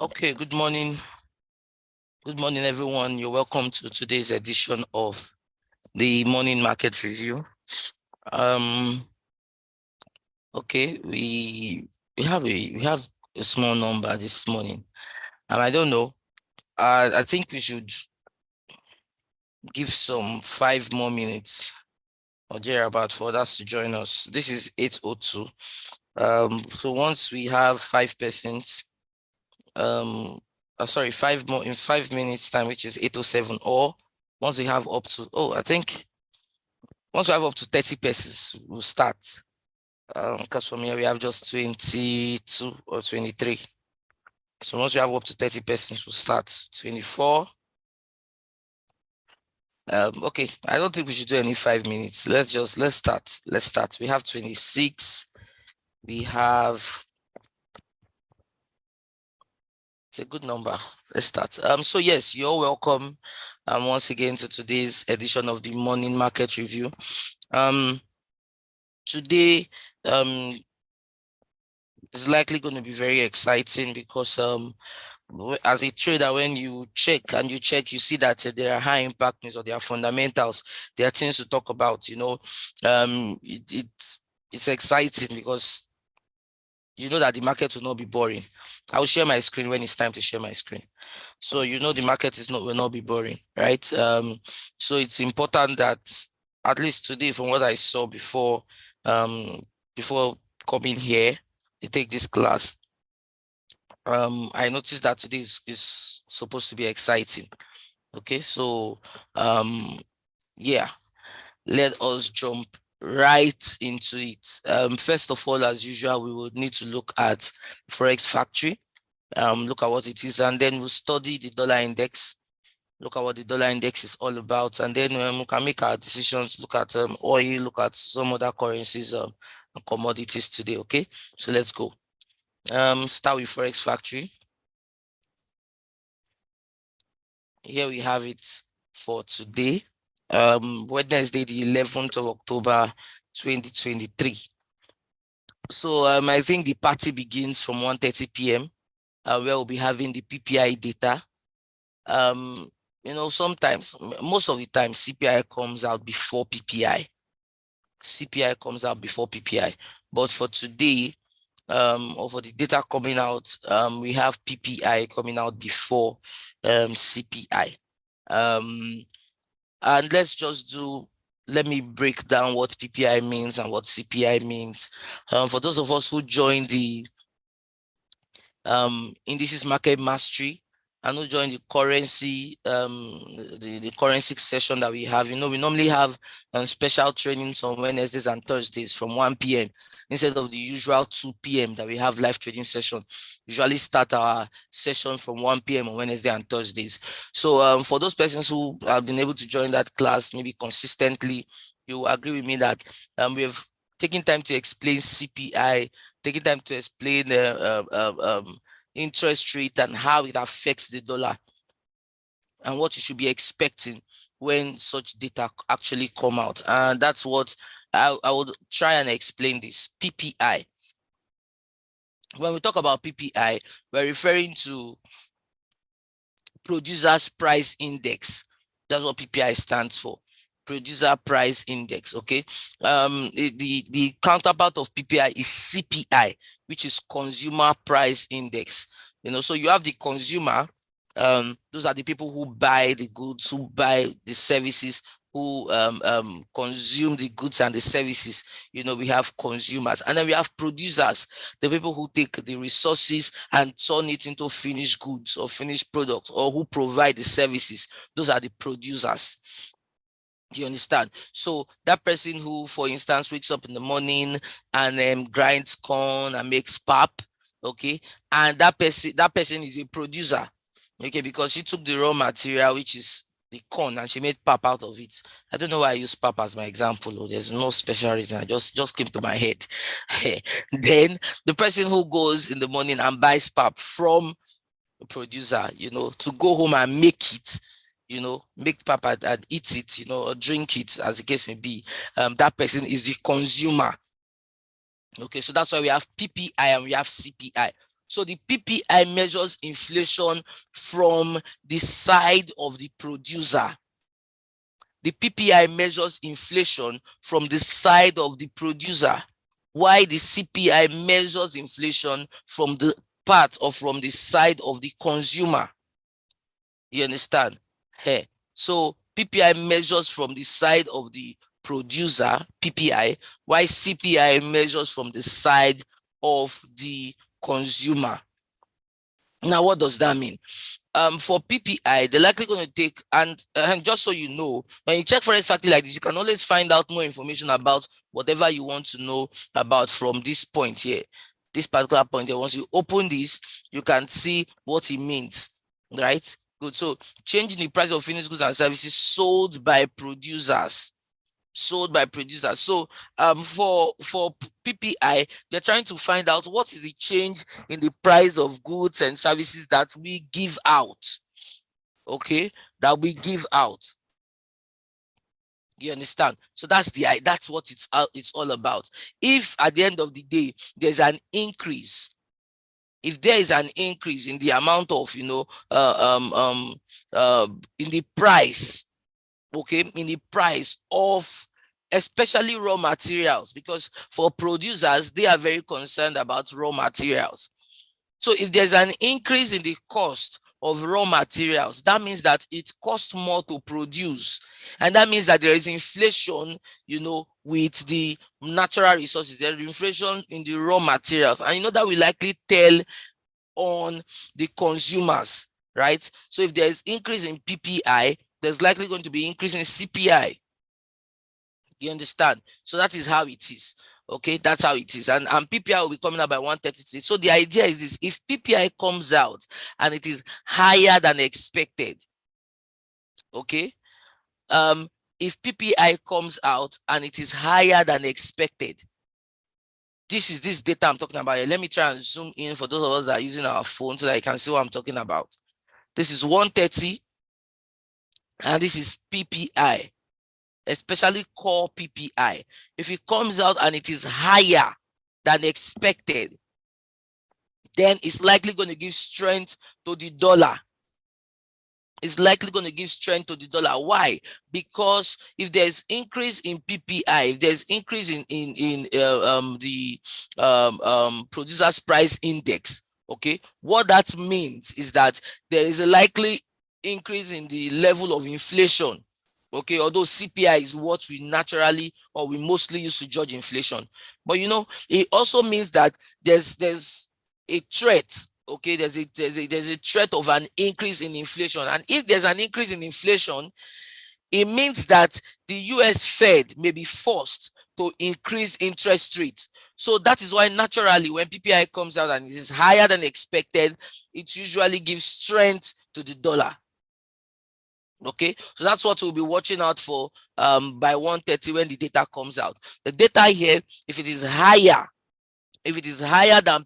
Okay, good morning. Good morning, everyone. You're welcome to today's edition of the morning market review. Okay, we have a small number this morning, and I don't know. I think we should give some 5 more minutes or thereabout for others to join us. This is 8:02. So once we have 5 persons, sorry, 5 more in 5 minutes time, which is 8:07, or once we have up to I think once we have up to 30 persons, we'll start. Because from here we have just 22 or 23. So once we have up to 30 persons, we'll start. 24. Okay, I don't think we should do any 5 minutes. Let's start. We have 26. We have, it's a good number. Let's start. So yes, you're welcome once again to today's edition of the morning market review. Today is likely going to be very exciting because as a trader, when you check, you see that there are high impact news or there are fundamentals, there are things to talk about. It's exciting because you know that the market will not be boring. I will share my screen when it's time to share my screen. So the market will not be boring, right? So it's important that at least today, from what I saw before coming here to take this class, I noticed that today is supposed to be exciting. Okay, so yeah, let us jump right into it. First of all, as usual, we would need to look at Forex Factory, look at what it is, and then we'll study the dollar index, look at what the dollar index is all about, and then we can make our decisions, look at oil, look at some other currencies and commodities today. Okay, so let's go. Start with Forex Factory. Here we have it for today, Wednesday, the 11th of October, 2023. So I think the party begins from 1:30 p.m. Where we'll be having the PPI data. Sometimes, most of the time, CPI comes out before PPI. CPI comes out before PPI. But for today, or for the data coming out, we have PPI coming out before CPI. And let me break down what PPI means and what CPI means. For those of us who joined the Indices Market Mastery and who joined the currency, the currency session that we have, we normally have special trainings on Wednesdays and Thursdays from 1 p.m. instead of the usual 2 p.m. that we have live trading session. Usually start our session from 1 p.m. on Wednesday and Thursdays. So for those persons who have been able to join that class maybe consistently, you agree with me that we have taken time to explain CPI, taking time to explain interest rate and how it affects the dollar and what you should be expecting when such data actually come out. And that's what I would try and explain this. PPI. When we talk about PPI, we're referring to Producers Price Index. That's what PPI stands for. Producer Price Index. Okay, the counterpart of PPI is CPI, which is Consumer Price Index. So you have the consumer, those are the people who buy the goods, who buy the services, who consume the goods and the services. We have consumers, and then we have producers, the people who take the resources and turn it into finished goods or finished products, or who provide the services. Those are the producers. Do you understand? So that person who, for instance, wakes up in the morning and grinds corn and makes pap, okay, and that person is a producer, okay, because she took the raw material, which is the corn, and she made pap out of it. I don't know why I use pap as my example. There's no special reason. I just came to my head. Then the person who goes in the morning and buys pap from the producer, to go home and make it, make pap and eat it, or drink it, as the case may be, that person is the consumer. Okay, so that's why we have PPI and we have CPI. So the PPI measures inflation from the side of the producer. The PPI measures inflation from the side of the producer, while the CPI measures inflation from the part or from the side of the consumer. You understand? Hey, so PPI measures from the side of the producer, PPI, while CPI measures from the side of the consumer. Now, what does that mean? For PPI, they're likely going to take, and just so you know, when you check for exactly like this, you can always find out more information about whatever you want to know about from this point here, this particular point here. Once you open this, you can see what it means, right? Good. So changing the price of finished goods and services sold by producers. So for PPI, they're trying to find out what is the change in the price of goods and services that we give out. Okay, that we give out. You understand? So that's what it's all about. If at the end of the day there's an increase, if there is an increase in the amount of in the price, okay, in the price of especially raw materials, because for producers, they are very concerned about raw materials. So if there's an increase in the cost of raw materials, that means that it costs more to produce. And that means that there is inflation, with the natural resources. There is inflation in the raw materials. And that will likely tell on the consumers, right? So if there is increase in PPI, there's likely going to be increase in CPI. You understand? So that is how it is. Okay, that's how it is. And PPI will be coming out by 130 today. So the idea is this: if PPI comes out and it is higher than expected, okay, if PPI comes out and it is higher than expected, this is this data I'm talking about here. Let me try and zoom in for those of us that are using our phone so that you can see what I'm talking about. This is 130 and this is PPI, especially core PPI. If it comes out and it is higher than expected, then it's likely going to give strength to the dollar. It's likely going to give strength to the dollar. Why? Because if there's increase in PPI, if there's increase in the producer's price index, okay, what that means is that there is a likely increase in the level of inflation. Okay, although CPI is what we naturally or we mostly use to judge inflation, but it also means that there's a threat. Okay, there's a threat of an increase in inflation, and if there's an increase in inflation, it means that the US Fed may be forced to increase interest rates. So that is why naturally when PPI comes out and it is higher than expected, it usually gives strength to the dollar. Okay, so that's what we'll be watching out for by 130 when the data comes out. The data here, if it is higher than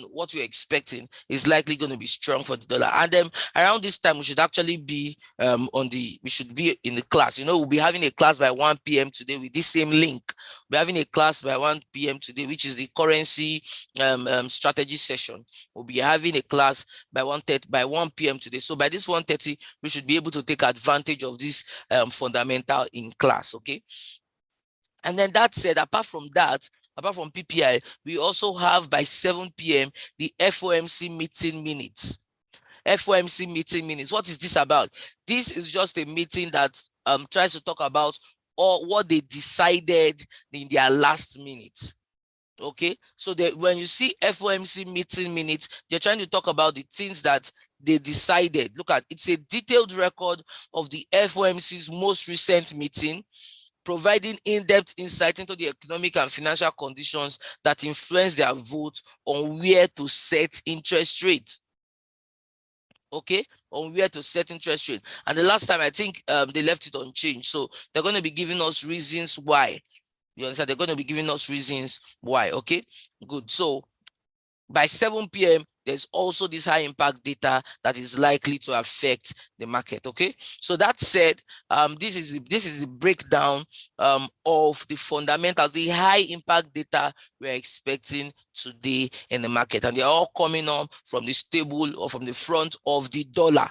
what we're expecting, is likely going to be strong for the dollar. And then around this time, we should actually be we should be in the class. We'll be having a class by 1 p.m. today with this same link. We're having a class by 1 p.m. today, which is the currency strategy session. We'll be having a class by 1 p.m. today. So by this 1:30, we should be able to take advantage of this fundamental in class. Okay. And then that said, apart from PPI, we also have by 7 p.m. the FOMC meeting minutes. FOMC meeting minutes. What is this about? This is just a meeting that tries to talk about what they decided in their last minute. Okay, so when you see FOMC meeting minutes, they're trying to talk about the things that they decided. Look at, it's a detailed record of the FOMC's most recent meeting, providing in-depth insight into the economic and financial conditions that influence their vote on where to set interest rates. Okay, on where to set interest rate. And the last time, I think they left it unchanged. So they're going to be giving us reasons why. You understand? They're going to be giving us reasons why. Okay, good. So by 7 p.m., there's also this high impact data that is likely to affect the market. Okay, so that said, this is the breakdown of the fundamentals, the high impact data we're expecting today in the market, and they're all coming on from the stable or from the front of the dollar.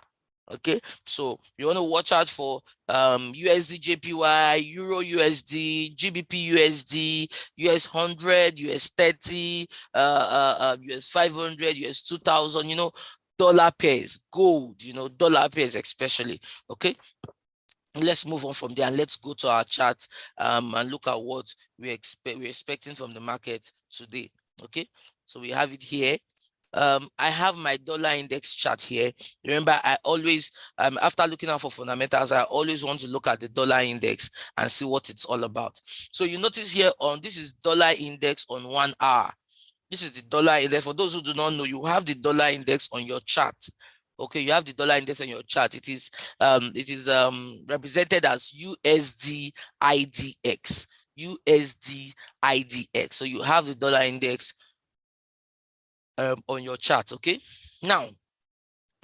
Okay, so you want to watch out for USDJPY, EURUSD, GBPUSD, US100, US30, US500, US2000, you know, dollar pairs, gold, you know, dollar pairs especially. Okay, let's move on from there and let's go to our chart and look at what we're expecting from the market today. Okay, so we have it here. I have my dollar index chart here. Remember, I always, after looking out for fundamentals, I always want to look at the dollar index and see what it's all about. So you notice here this is dollar index on 1 hour. This is the dollar index. For those who do not know, you have the dollar index on your chart. Okay, you have the dollar index on your chart. It is represented as USD IDX. USD IDX. So you have the dollar index on your chart. Okay, now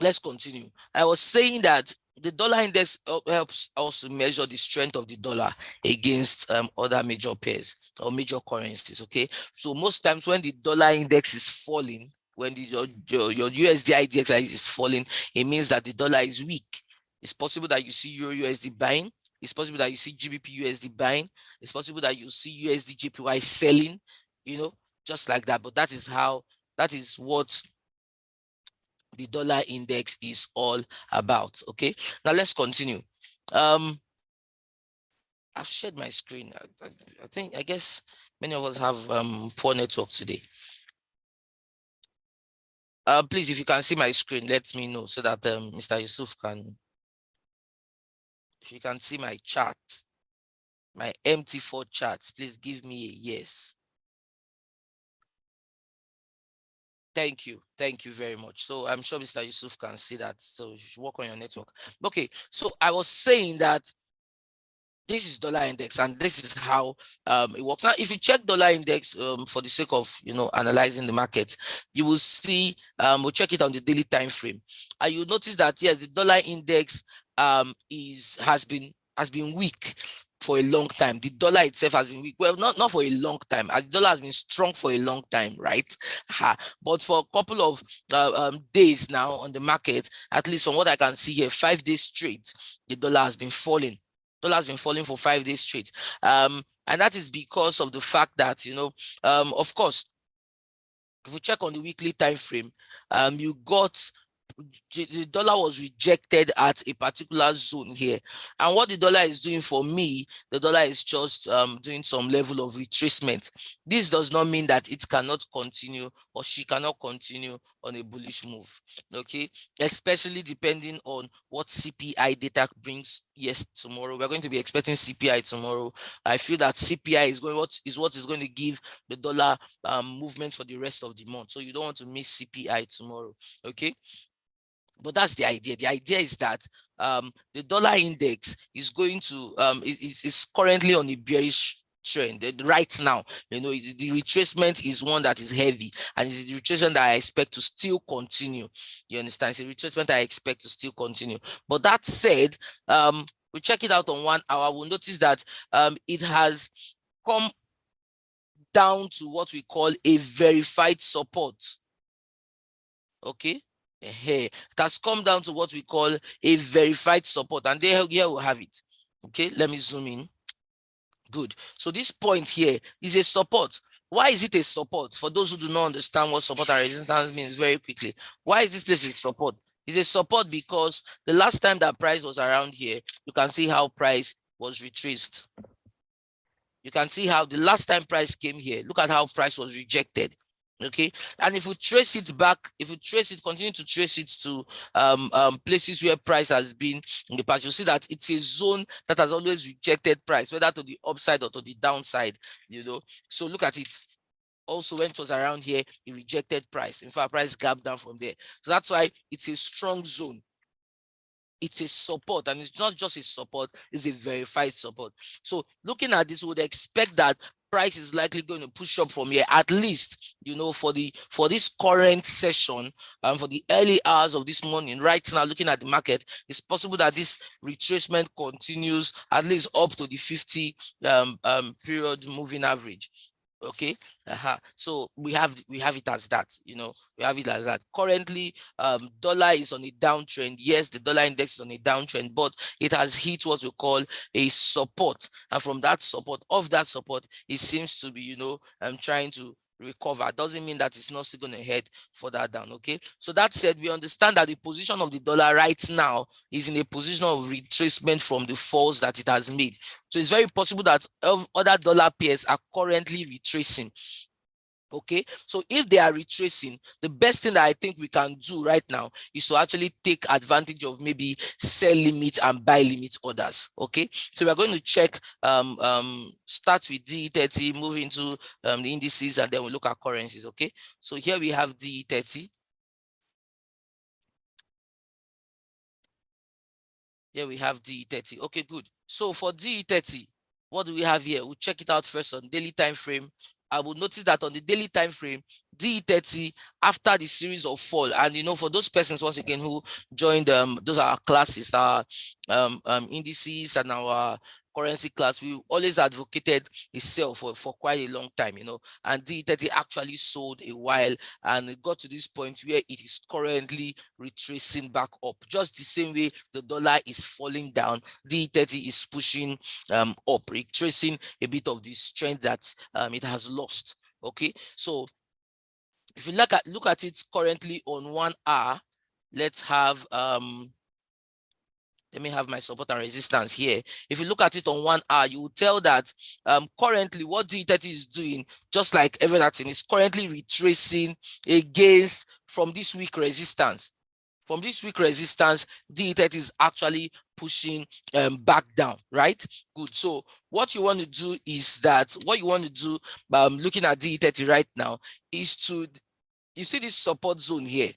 let's continue. I was saying that the dollar index helps also measure the strength of the dollar against other major pairs or major currencies. Okay, so most times when the dollar index is falling, when your USD IDX is falling, it means that the dollar is weak. It's possible that you see EURUSD buying. It's possible that you see GBPUSD buying. It's possible that you see USDJPY selling, you know, just like that. But that is what the dollar index is all about. Okay, now let's continue. I've shared my screen. I guess many of us have poor network today. Please, if you can see my screen, let me know so that Mr. Yusuf can. If you can see my chart, my MT4 chart, please give me a yes. Thank you very much. So I'm sure Mr. Yusuf can see that. So you should work on your network. Okay, so I was saying that this is dollar index, and this is how it works. Now, if you check dollar index for the sake of analyzing the market, you will see we'll check it on the daily time frame, and you notice that yes, the dollar index has been weak for a long time. The dollar itself has been weak. Well, not for a long time. The dollar has been strong for a long time, right? But for a couple of days now on the market, at least from what I can see here, 5 days straight, the dollar has been falling. Dollar has been falling for 5 days straight. And that is because of the fact that, of course, if we check on the weekly time frame, you got the dollar was rejected at a particular zone here, and what the dollar is doing for me, the dollar is just doing some level of retracement. This does not mean that it cannot continue or she cannot continue on a bullish move. Okay, especially depending on what CPI data brings. Yes, tomorrow we're going to be expecting CPI tomorrow. I feel that CPI is what is going to give the dollar movement for the rest of the month, so you don't want to miss CPI tomorrow. Okay, but that's the idea. The idea is that the dollar index is going to is currently on a bearish trend right now. The retracement is one that is heavy, and it's the retracement that I expect to still continue. You understand? It's a retracement I expect to still continue. But that said, we check it out on 1 hour. We'll notice that it has come down to what we call a verified support. Okay, it has come down to what we call a verified support, and here we have it. Okay, let me zoom in. Good. So this point here is a support. Why is it a support? For those who do not understand what support and resistance means, very quickly, why is this place a support? It's a support because the last time that price was around here, you can see how price was retraced. You can see how the last time price came here, look at how price was rejected. Okay, and if we trace it back, continue to trace it to places where price has been in the past, you'll see that it's a zone that has always rejected price, whether to the upside or to the downside. So look at it. Also, when it was around here, it rejected price. In fact, price gapped down from there. So that's why it's a strong zone. It's a support, and it's not just a support, it's a verified support. So looking at this, we would expect that price is likely going to push up from here, at least, you know, for this current session, for the early hours of this morning. Right now, looking at the market, it's possible that this retracement continues at least up to the 50 period moving average. Okay, so we have it as that, you know, we have it as that. Currently, dollar is on a downtrend. Yes, the dollar index is on a downtrend, but it has hit what we call a support, and from that support, it seems to be, you know, trying to recover. Doesn't mean that it's not still going to head further down. Okay, so that said, we understand that the position of the dollar right now is in a position of retracement from the falls that it has made. So it's very possible that other dollar pairs are currently retracing. Okay, so if they are retracing, the best thing that I think we can do right now is to actually take advantage of maybe sell limit and buy limit orders. Okay, so we're going to check start with D30, move into the indices, and then we'll look at currencies. Okay, so here we have D30. Here we have D30. Okay, good. So for D30, what do we have here? We'll check it out first on daily time frame. I will notice that on the daily time frame, D30, after the series of fall, and you know, for those persons once again who joined those are our classes, our indices and our currency class, we always advocated a sell for quite a long time, you know, and D30 actually sold a while, and it got to this point where it is currently retracing back up. Just the same way the dollar is falling down, D30 is pushing up, retracing a bit of the strength that it has lost. Okay, so if you look at it currently on 1 hour, let's have let me have my support and resistance here. If you look at it on 1 hour, you will tell that currently what D30 is doing, just like everything, is currently retracing against from this weak resistance. From this weak resistance, D30 is actually pushing back down, right? Good. So what you want to do is that, looking at D30 right now, is to, you see this support zone here,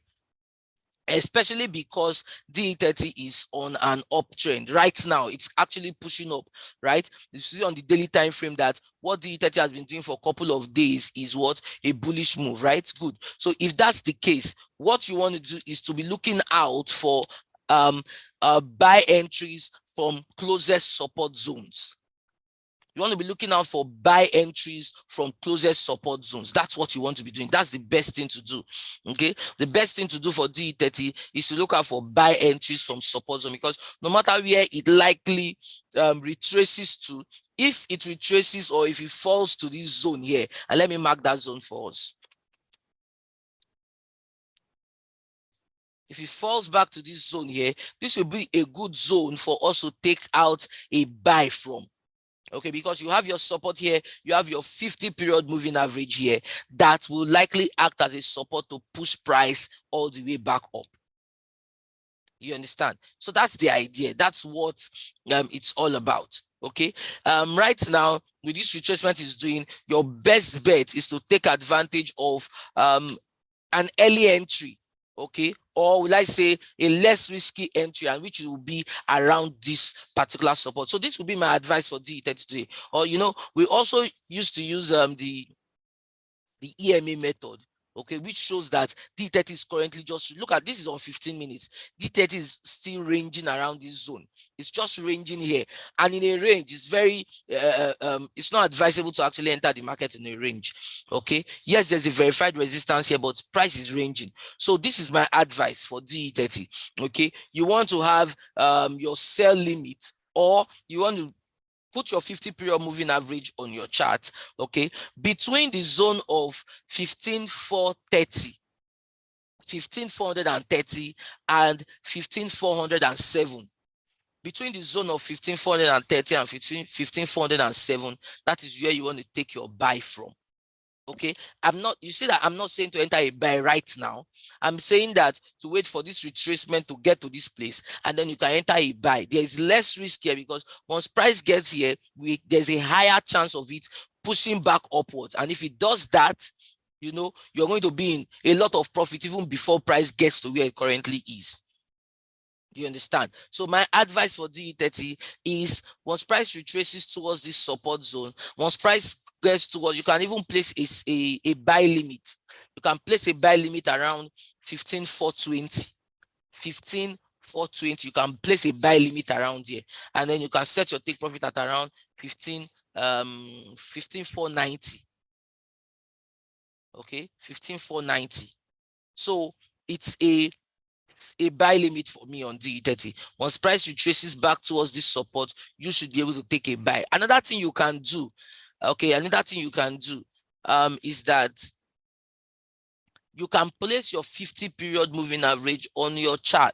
especially because D30 is on an uptrend right now. It's actually pushing up, right? You see on the daily time frame that what D30 has been doing for a couple of days is what? A bullish move, right? Good. So if that's the case, what you want to do is to be looking out for buy entries from closest support zones. You want to be looking out for buy entries from closest support zones. That's what you want to be doing. That's the best thing to do. Okay, the best thing to do for D30 is to look out for buy entries from support zone, because no matter where it likely retraces to, if it retraces or if it falls to this zone here, and let me mark that zone for us. If it falls back to this zone here, this will be a good zone for us to take out a buy from. Okay, because you have your support here, you have your 50 period moving average here that will likely act as a support to push price all the way back up. You understand? So that's the idea. That's what it's all about. Okay, right now with this retracement is doing, your best bet is to take advantage of an early entry. Okay, or will I say a less risky entry, and which will be around this particular support. So this will be my advice for D30 today. Or you know, we also used to use the EMA method, okay, which shows that D30 is currently just, look at this, is on 15 minutes. D30 is still ranging around this zone. It's just ranging here, and in a range, it's very it's not advisable to actually enter the market in a range. Okay, yes, there's a verified resistance here, but price is ranging. So this is my advice for D30. Okay, you want to have your sell limit, or you want to put your 50 period moving average on your chart, okay, between the zone of 15,430 and 15,407. Between the zone of 15,430 and 15,407, that is where you want to take your buy from. Okay, you see that I'm not saying to enter a buy right now. I'm saying that to wait for this retracement to get to this place, and then you can enter a buy. There is less risk here, because once price gets here, there's a higher chance of it pushing back upwards. And if it does that, you know, you're going to be in a lot of profit even before price gets to where it currently is. You understand? So my advice for D30 is, once price retraces towards this support zone, once price gets towards, you can even place a buy limit. You can place a buy limit around 15,420. 15,420. You can place a buy limit around here, and then you can set your take profit at around 15,490. Okay, 15,490. So it's a buy limit for me on D30. Once price retraces back towards this support, you should be able to take a buy. Another thing you can do, is that you can place your 50 period moving average on your chart.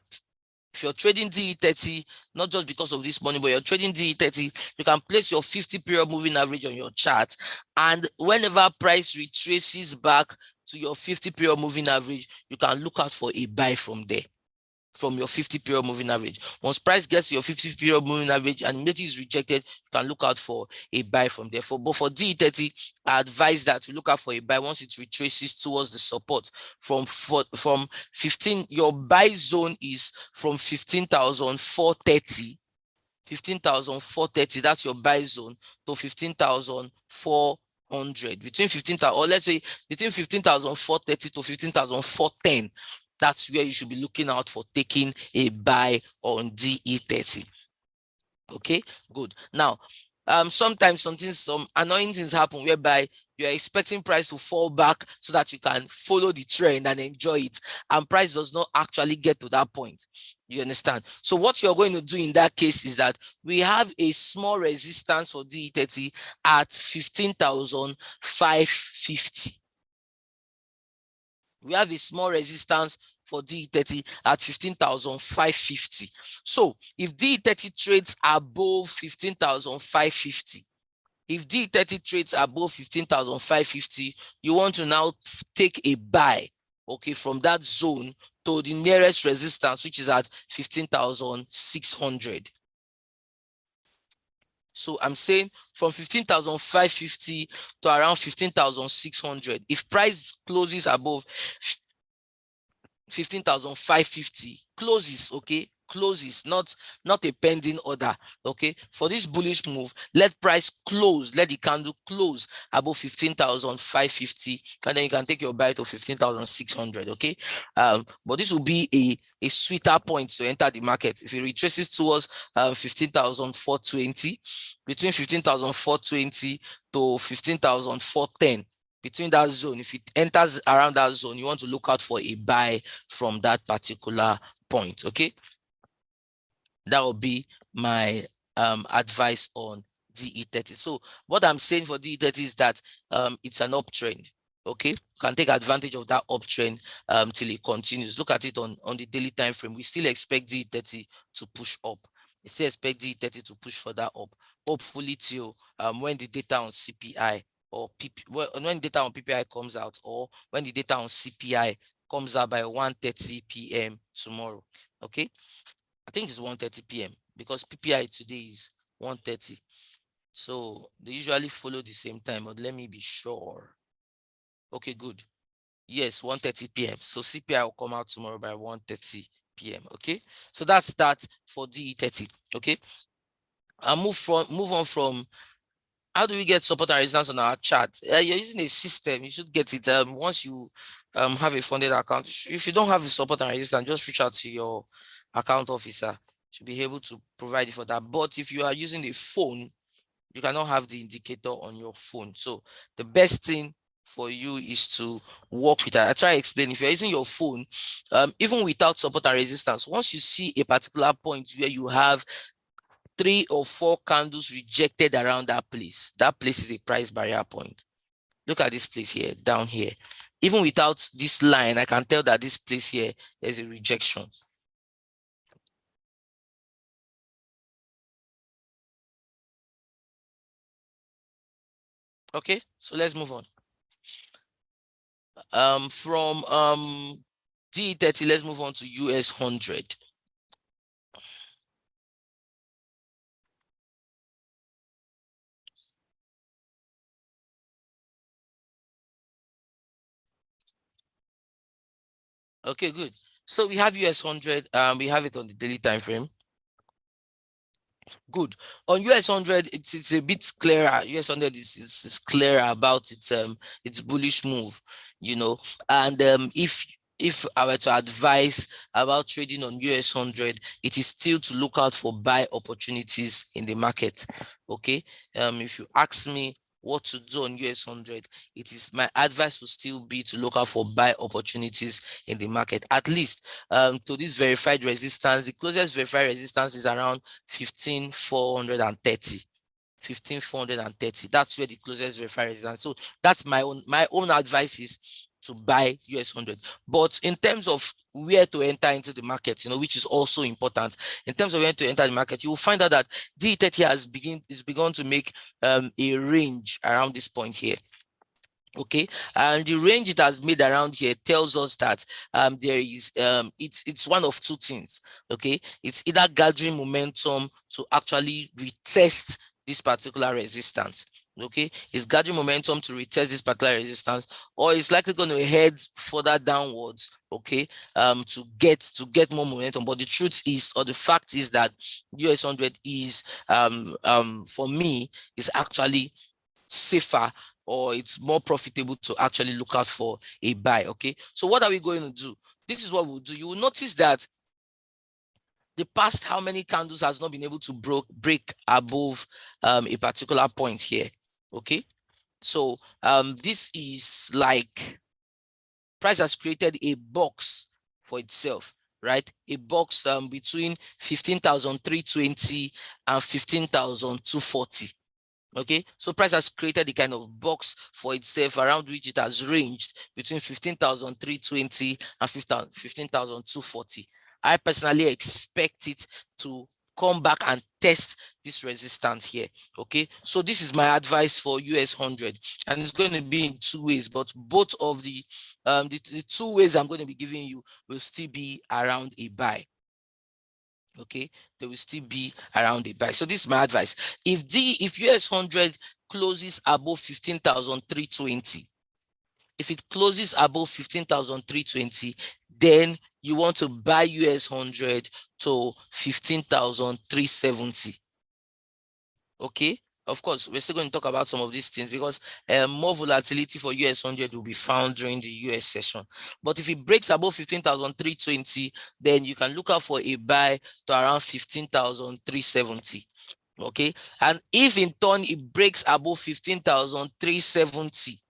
If you're trading D30, not just because of this money, but you're trading D30, you can place your 50 period moving average on your chart. And whenever price retraces back to your 50 period moving average, you can look out for a buy from there, from your 50 period moving average. Once price gets to your 50 period moving average and immediately is rejected, you can look out for a buy from there. But for D30, I advise that you look out for a buy once it retraces towards the support from 15. Your buy zone is from 15,430. 15,430, that's your buy zone, to 15,400. Between 15,000, or let's say between 15,430 to 15,410. That's where you should be looking out for taking a buy on DE30. Okay, good. Now, sometimes some annoying things happen whereby you're expecting price to fall back so that you can follow the trend and enjoy it, and price does not actually get to that point. You understand? So what you're going to do in that case is that we have a small resistance for DE30 at 15,550. We have a small resistance for D30 at 15,550. So if D30 trades above 15,550, if D30 trades above 15,550, you want to now take a buy, okay, from that zone to the nearest resistance, which is at 15,600. So I'm saying from 15,550 to around 15,600. If price closes above 15,550, closes, okay, closes, not a pending order, okay. For this bullish move, let price close, let the candle close above 15,550, and then you can take your buy to 15,600, okay. But this will be a sweeter point to enter the market if it retraces towards 15,420, between 15,420 to 15,410. Between that zone, if it enters around that zone, you want to look out for a buy from that particular point, okay. That will be my advice on DE30. So what I'm saying for DE30 is that it's an uptrend, okay. You can take advantage of that uptrend till it continues. Look at it on the daily time frame. We still expect DE30 to push up. We still expect DE30 to push further up, hopefully till when the data on CPI or when data on PPI comes out, or when the data on CPI comes out by 1:30 p.m. tomorrow. Okay, I think it's 1:30 p.m. because PPI today is 1:30. So they usually follow the same time, but let me be sure. Okay, good. Yes, 1:30 p.m. So CPI will come out tomorrow by 1:30 p.m. Okay, so that's that for DE30. Okay, I'll move on from how do we get support and resistance on our chart. You're using a system, you should get it once you have a funded account. If you don't have the support and resistance, just reach out to your account officer to be able to provide it for that. But if you are using a phone, you cannot have the indicator on your phone. So the best thing for you is to work with that. I try to explain. If you're using your phone, even without support and resistance, once you see a particular point where you have 3 or 4 candles rejected around that place is a price barrier point. Look at this place here, down here. Even without this line, I can tell that this place here is a rejection. Okay, so let's move on. From D30, let's move on to US100. Okay, good. So we have US100. We have it on the daily time frame. Good. On US100, it's a bit clearer. US100 is clearer about its bullish move, you know. And if I were to advise about trading on US100, it is still to look out for buy opportunities in the market. Okay. If you ask me what to do on US100, it is my advice will still be to look out for buy opportunities in the market. At least to this verified resistance, the closest verified resistance is around 15,430. 15,430. That's where the closest verified resistance. So that's my own advice is to buy US100. But in terms of where to enter into the market, you know, which is also important. In terms of where to enter the market, you will find out that D30 has begun to make a range around this point here. Okay, and the range it has made around here tells us that there is it's one of two things. Okay, it's either gathering momentum to actually retest this particular resistance. Okay, it's gathering momentum to retest this particular resistance, or it's likely going to head further downwards. Okay, to get more momentum. But the truth is, or the fact is, that US100 is for me is actually safer, or it's more profitable to actually look out for a buy. Okay, so what are we going to do? This is what we'll do. You will notice that the past how many candles has not been able to break above a particular point here. Okay, so this is like price has created a box for itself, right? A box between 15,320 and 15,240. Okay, so price has created the kind of box for itself around which it has ranged between 15,320 and 15,240. I personally expect it to come back and test this resistance here. Okay, so this is my advice for US100, and it's going to be in two ways, but both of the two ways I'm going to be giving you will still be around a buy. Okay, they will still be around the buy. So this is my advice. If US100 closes above 15,320, if it closes above 15,320, then you want to buy US100 to 15,370. Okay, of course, we're still going to talk about some of these things because more volatility for US100 will be found during the US session. But if it breaks above 15,320, then you can look out for a buy to around 15,370. Okay, and if in turn it breaks above 15,370,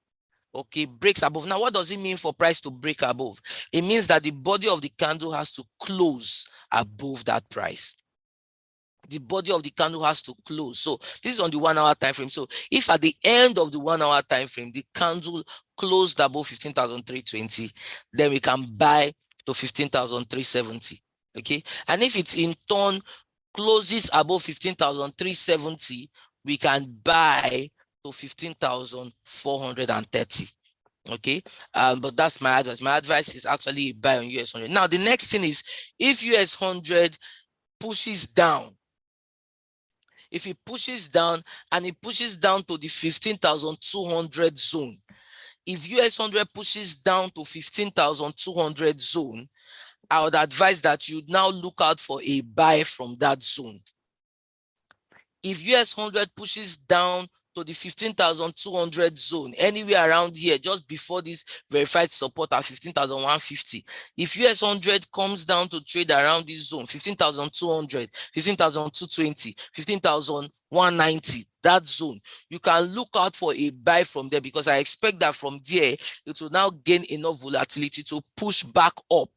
okay, breaks above. Now, what does it mean for price to break above? It means that the body of the candle has to close above that price. The body of the candle has to close. So this is on the 1 hour time frame. So if at the end of the 1 hour time frame the candle closed above 15,320, then we can buy to 15,370. Okay, and if it in turn closes above 15,370, we can buy to 15,430. Okay, but that's my advice. My advice is actually buy on US100. Now the next thing is, if US100 pushes down, if it pushes down and it pushes down to the 15,200 zone, if US100 pushes down to 15,200 zone, I would advise that you now look out for a buy from that zone. If US100 pushes down to the 15,200 zone, anywhere around here, just before this verified support at 15,150, if US100 comes down to trade around this zone, 15,200, 15,220, 15,190, that zone, you can look out for a buy from there, because I expect that from there, it will now gain enough volatility to push back up.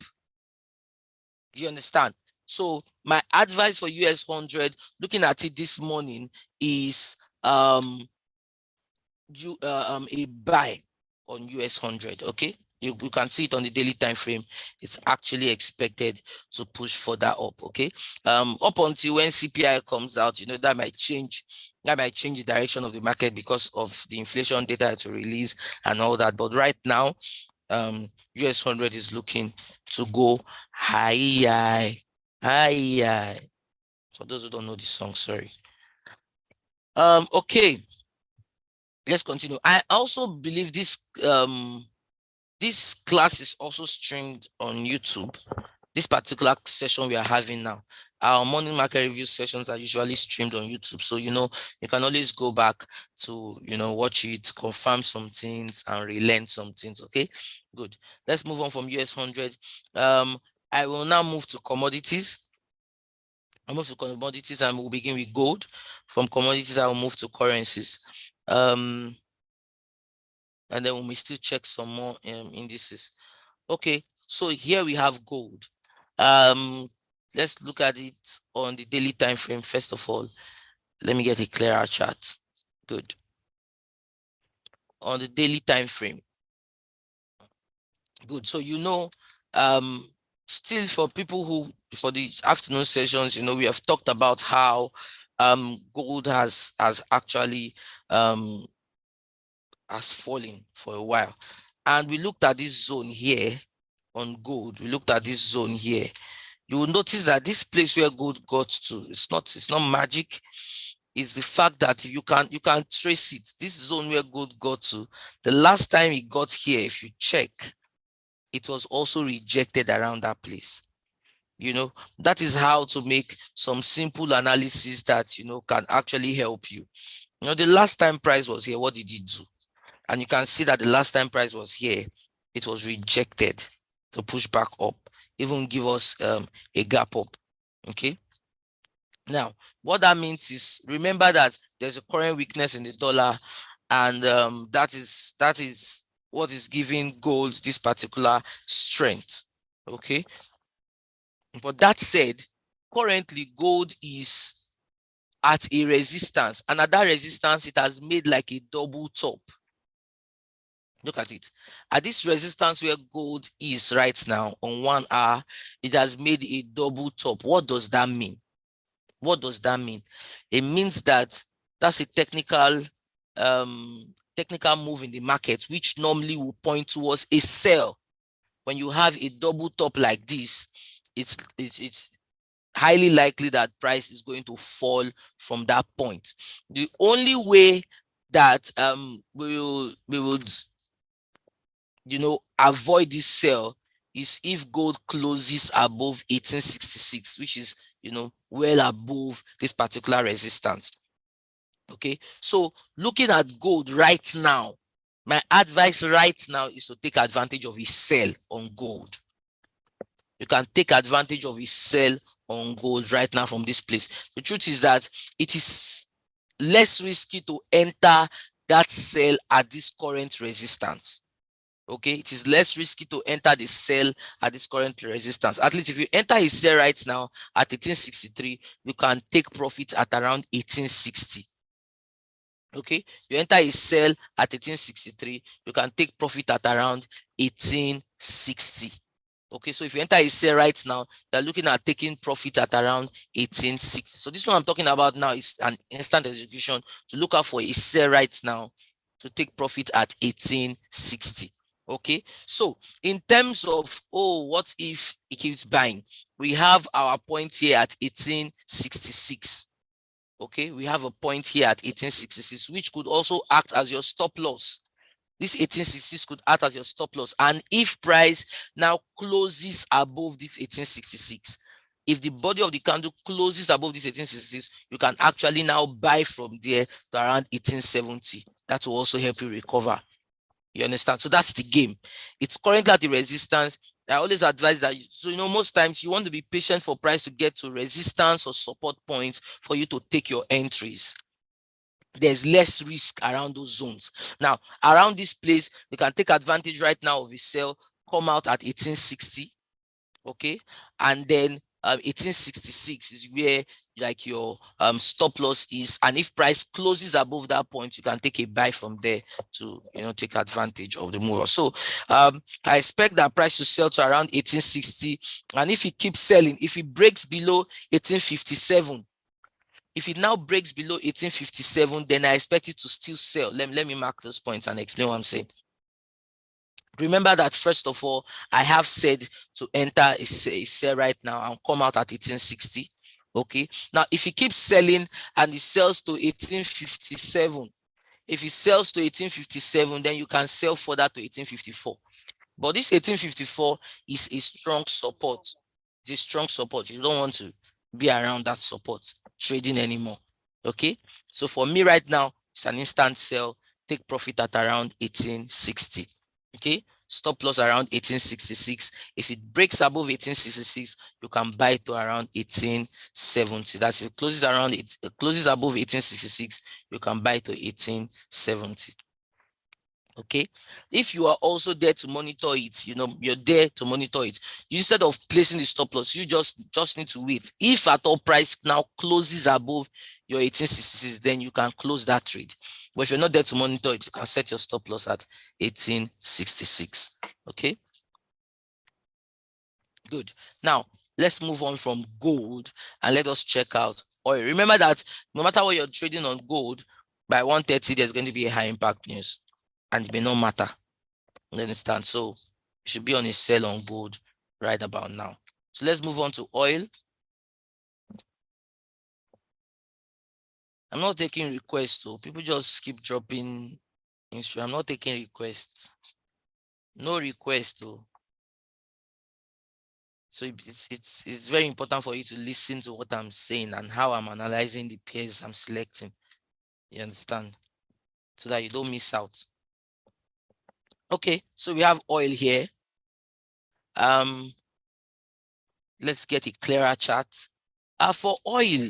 You understand? So my advice for US100, looking at it this morning, is a buy on US100. Okay, you can see it on the daily time frame. It's actually expected to push further up. Okay, up until when CPI comes out, you know, that might change the direction of the market because of the inflation data to release and all that. But right now, US100 is looking to go high. For those who don't know this song, sorry. Okay, let's continue. I also believe this this class is also streamed on YouTube. this particular session we are having now, our morning market review sessions are usually streamed on YouTube. So, you can always go back to, watch it, confirm some things and relearn some things. Okay, good. Let's move on from US 100. I will now move to commodities. I'll move to commodities and we'll begin with gold. From commodities, I will move to currencies. And then we may still check some more indices. Okay, so here we have gold. Let's look at it on the daily time frame. First of all, let me get a clearer chart. Good. On the daily time frame. Good. So still for people who for the afternoon sessions, we have talked about how gold has actually has fallen for a while. And we looked at this zone here on gold. We looked at this zone here. You will notice that this place where gold got to, it's not magic. It's the fact that you can trace it. This zone where gold got to, the last time it got here, if you check, it was also rejected around that place. That is how to make some simple analysis that can actually help you. The last time price was here, what did it do? And you can see that the last time price was here, it was rejected to push back up, even give us a gap up. Okay. Now, what that means is, remember that there's a current weakness in the dollar, and that is what is giving gold this particular strength. Okay. But that said, currently gold is at a resistance, and at that resistance, it has made like a double top. Look at it. At this resistance where gold is right now on 1 hour, it has made a double top. What does that mean? What does that mean? It means that that's a technical move in the market, which normally will point towards a sell. When you have a double top like this, it's highly likely that price is going to fall from that point. The only way that we would avoid this sell is if gold closes above 1866, which is well above this particular resistance. Okay, so looking at gold right now, my advice right now is to take advantage of a sell on gold. You can take advantage of a sell on gold right now from this place. The truth is that it is less risky to enter that sell at this current resistance. Okay, it is less risky to enter the sell at this current resistance. At least if you enter a sell right now at 1863, you can take profit at around 1860. Okay, you enter a sell at 1863, you can take profit at around 1860. Okay, so if you enter a sell right now, you're looking at taking profit at around 1860. So this one I'm talking about now is an instant execution to look out for a sell right now to take profit at 1860. Okay, so in terms of, what if it keeps buying? We have our point here at 1866. Okay, we have a point here at 1866, which could also act as your stop loss. This 1866 could act as your stop loss. And if price now closes above this 1866, if the body of the candle closes above this 1866, you can actually now buy from there to around 1870. That will also help you recover. You understand? So that's the game. It's currently at the resistance. I always advise that, most times you want to be patient for price to get to resistance or support points for you to take your entries. There's less risk around those zones. Now, around this place, we can take advantage right now of a sell, come out at 1860. Okay, and then 1866 is where like your stop loss is, and if price closes above that point, you can take a buy from there to take advantage of the mover. So I expect that price to sell to around 1860, and if it keeps selling, if it breaks below 1857, if it now breaks below 1857, then I expect it to still sell. Let me mark those points and explain what I'm saying. Remember that first of all, I have said to enter a sell right now and come out at 1860. Okay. Now, if it keeps selling and it sells to 1857, if it sells to 1857, then you can sell further to 1854. But this 1854 is a strong support. It's a strong support. You don't want to be around that support trading anymore. Okay, so for me right now, it's an instant sell. Take profit at around 1860. Okay, stop loss around 1866. If it breaks above 1866, you can buy to around 1870. That's if it closes around it closes above 1866, you can buy to 1870. Okay, if you are also there to monitor it, you're there to monitor it. Instead of placing the stop loss, you just need to wait. If at all price now closes above your 1866, then you can close that trade. But if you're not there to monitor it, you can set your stop loss at 1866. Okay, good. Now let's move on from gold and let us check out oil. Remember that no matter what you're trading on gold, by 130 there's going to be a high impact news, and it may not matter. You understand? So you should be on a sell on gold right about now. So let's move on to oil. I'm not taking requests, so people just keep dropping. I'm not taking requests. No request, though. So it's very important for you to listen to what I'm saying and how I'm analyzing the pairs I'm selecting. You understand? So that you don't miss out. Okay, so we have oil here. Let's get a clearer chart. For oil,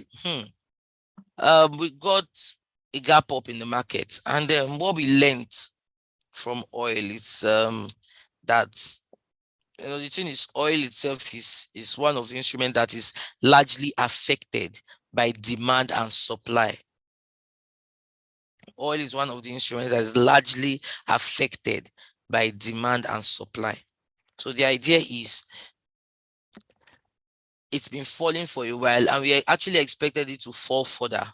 we got a gap up in the market, and then what we learned from oil is that the thing is, oil itself is one of the instruments that is largely affected by demand and supply. Oil is one of the instruments that is largely affected by demand and supply. So the idea is, it's been falling for a while, and we actually expected it to fall further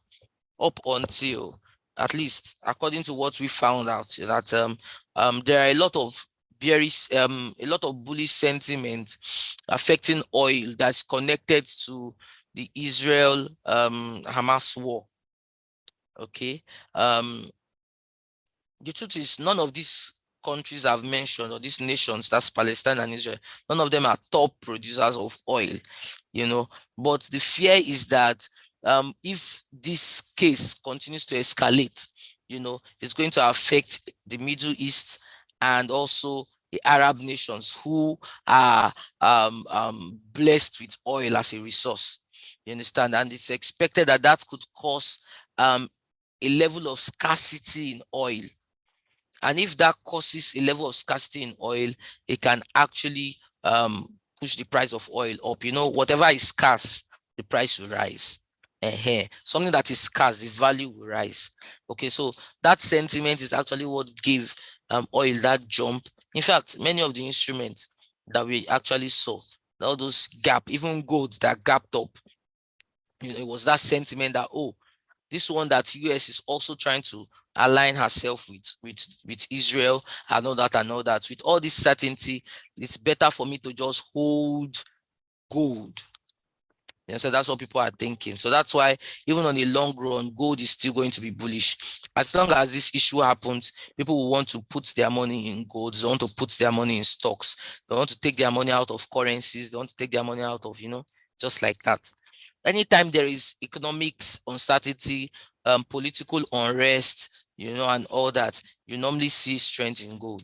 up until, at least according to what we found out, that there are a lot of bearish, a lot of bullish sentiment affecting oil that's connected to the Israel Hamas war. Okay, the truth is, none of these countries I've mentioned, or these nations, that's Palestine and Israel, none of them are top producers of oil, but the fear is that if this case continues to escalate, it's going to affect the Middle East and also the Arab nations who are blessed with oil as a resource. You understand? And it's expected that that could cause a level of scarcity in oil. And if that causes a level of scarcity in oil, it can actually push the price of oil up. Whatever is scarce, the price will rise. Something that is scarce, the value will rise. Okay, so that sentiment is actually what gave oil that jump. In fact, many of the instruments that we actually saw, all those gap, even gold that gapped up, it was that sentiment that, oh, this one that US is also trying to align herself with Israel and all that. With all this certainty, it's better for me to just hold gold. So that's what people are thinking. So that's why even on the long run, gold is still going to be bullish. As long as this issue happens, people will want to put their money in gold. They want to put their money in stocks. They want to take their money out of currencies. They want to take their money out of, just like that. Anytime there is economics uncertainty, political unrest, and all that, you normally see strength in gold.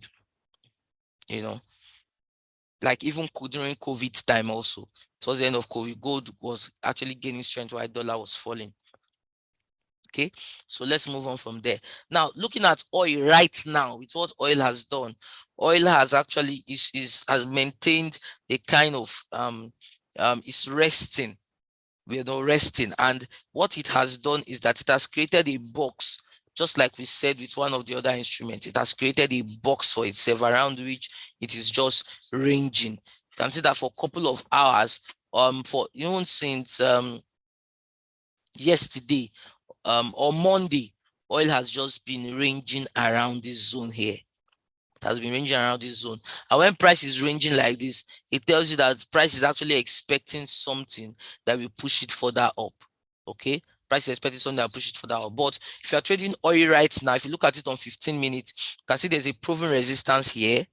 Like even during COVID time also, towards the end of COVID, gold was actually gaining strength while dollar was falling. Okay, so let's move on from there. Now, looking at oil right now, with what oil has done, oil has actually has maintained a kind of is resting. Resting, and what it has done is that it has created a box, just like we said with one of the other instruments. It has created a box for itself around which it is just ranging. You can see that for a couple of hours, for even since yesterday or Monday, oil has just been ranging around this zone here. It has been ranging around this zone. And when price is ranging like this, it tells you that price is actually expecting something that will push it further up. Okay, price is expecting something that will push it further up. But if you're trading oil right now, if you look at it on 15 minutes, you can see there's a proven resistance here.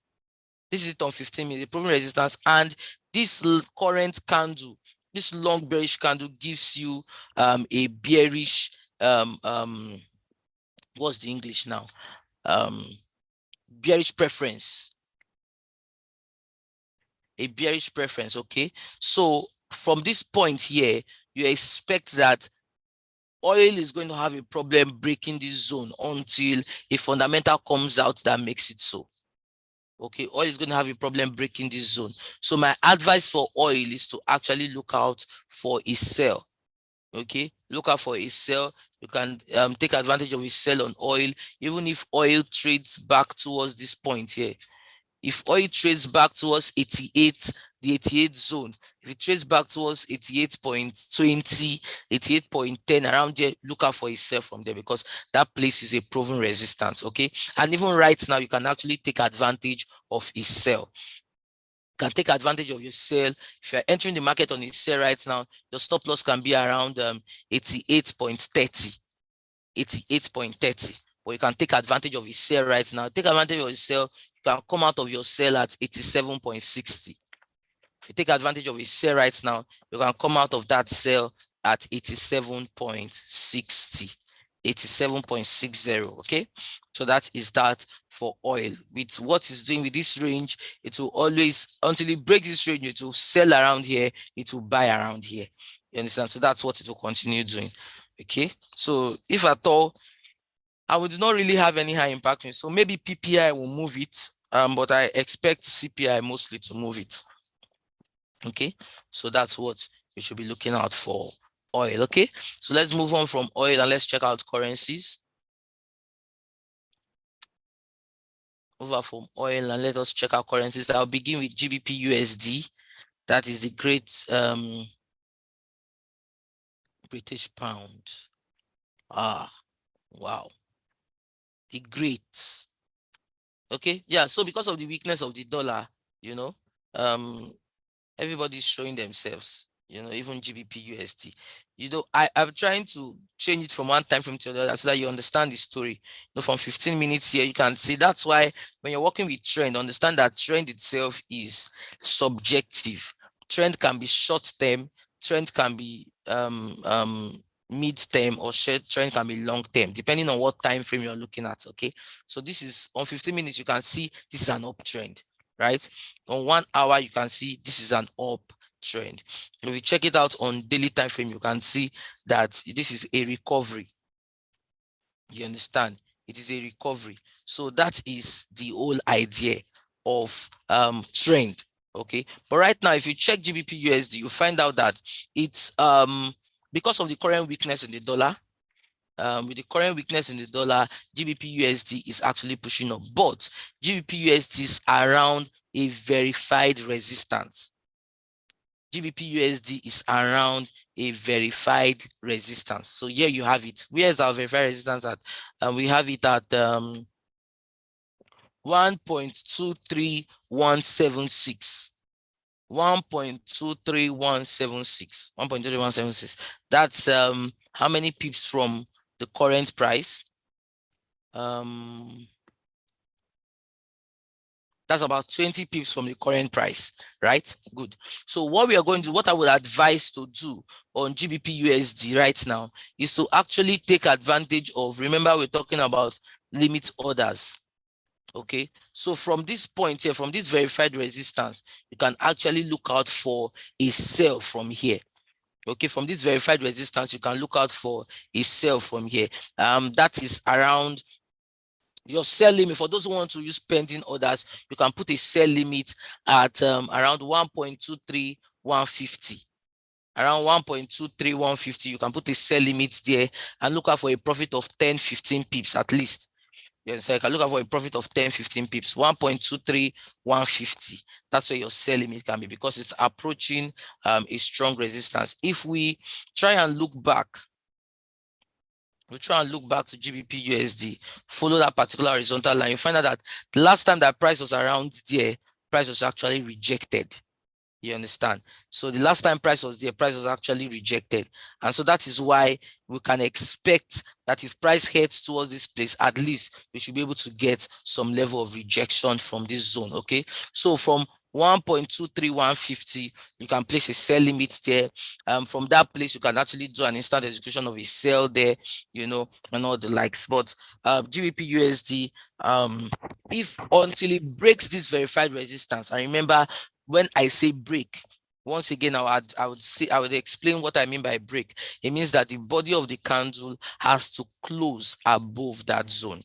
This is it on 15 minutes, proven resistance, and this current candle, this long bearish candle gives you a bearish what's the English now? Bearish preference. A bearish preference, okay? So from this point here, you expect that oil is going to have a problem breaking this zone until a fundamental comes out that makes it so. Okay, oil is going to have a problem breaking this zone. So my advice for oil is to actually look out for a sell. Okay, look out for a sell. You can take advantage of a sell on oil, even if oil trades back towards this point here. If oil trades back towards 88, the 88 zone, if it trades back towards 88.20, 88.10, around there, look out for a sell from there, because that place is a proven resistance. Okay, and even right now, you can actually take advantage of a sell. You can take advantage of your sell. If you're entering the market on a sell right now, your stop loss can be around 88.30, 88.30. Or you can take advantage of a sell right now. Take advantage of a sell. You can come out of your sell at 87.60. If you take advantage of a sell right now, you can come out of that sell at 87.60. 87.60. Okay, so that is that for oil. With what it's doing with this range, it will always, until it breaks this range, it will sell around here, it will buy around here. You understand? So that's what it will continue doing. Okay, so if at all, I would not really have any high impact, so maybe PPI will move it, but I expect CPI mostly to move it. Okay, so that's what you should be looking out for oil. Okay, so let's move on from oil and let's check out currencies. Over from oil and let us check out currencies. I'll begin with GBPUSD. That is the great British pound. Ah, wow. The great. Okay, yeah, so because of the weakness of the dollar, you know, everybody's showing themselves, you know, even GBPUSD. You know, I'm trying to change it from one time frame to the other so that you understand the story. You know, from 15 minutes here, you can see. That's why when you're working with trend, understand that trend itself is subjective. Trend can be short term, trend can be mid-term, or trend can be long-term, depending on what time frame you're looking at. Okay, so this is on 15 minutes, you can see this is an uptrend, right? On 1 hour, you can see this is an uptrend. If you check it out on daily time frame, you can see that this is a recovery. You understand? It is a recovery. So that is the whole idea of trend. Okay, but right now, if you check GBPUSD, you find out that it's because of the current weakness in the dollar. With the current weakness in the dollar, GBPUSD is actually pushing up, but GBPUSD is around a verified resistance. GBPUSD is around a verified resistance. So here you have it. Where is our verified resistance at? We have it at 1.23176. 1.23176. 1.23176. That's how many pips from the current price? That's about 20 pips from the current price, right? Good. So what we are going to, what I would advise to do on GBPUSD right now is to actually take advantage of, remember we're talking about limit orders. Okay, so from this point here, from this verified resistance, you can actually look out for a sell from here. Okay, from this verified resistance, you can look out for a sell from here. That is around your sell limit. For those who want to use pending orders, you can put a sell limit at around 1.23150. Around 1.23150, you can put a sell limit there and look out for a profit of 10-15 pips at least. Yes, so I can look out for a profit of 10-15 pips. 1.23150. That's where your sell limit can be, because it's approaching a strong resistance. If we try and look back, to GBPUSD, follow that particular horizontal line, you find out that the last time that price was around there, price was actually rejected. You understand? So the last time price was there, price was actually rejected. And so that is why we can expect that if price heads towards this place, at least we should be able to get some level of rejection from this zone. Okay, so from 1.23150, you can place a sell limit there. From that place, you can actually do an instant execution of a sell there, you know, and all the likes. But GBPUSD, if until it breaks this verified resistance, and remember, when I say break, once again, I would explain what I mean by break. It means that the body of the candle has to close above that zone.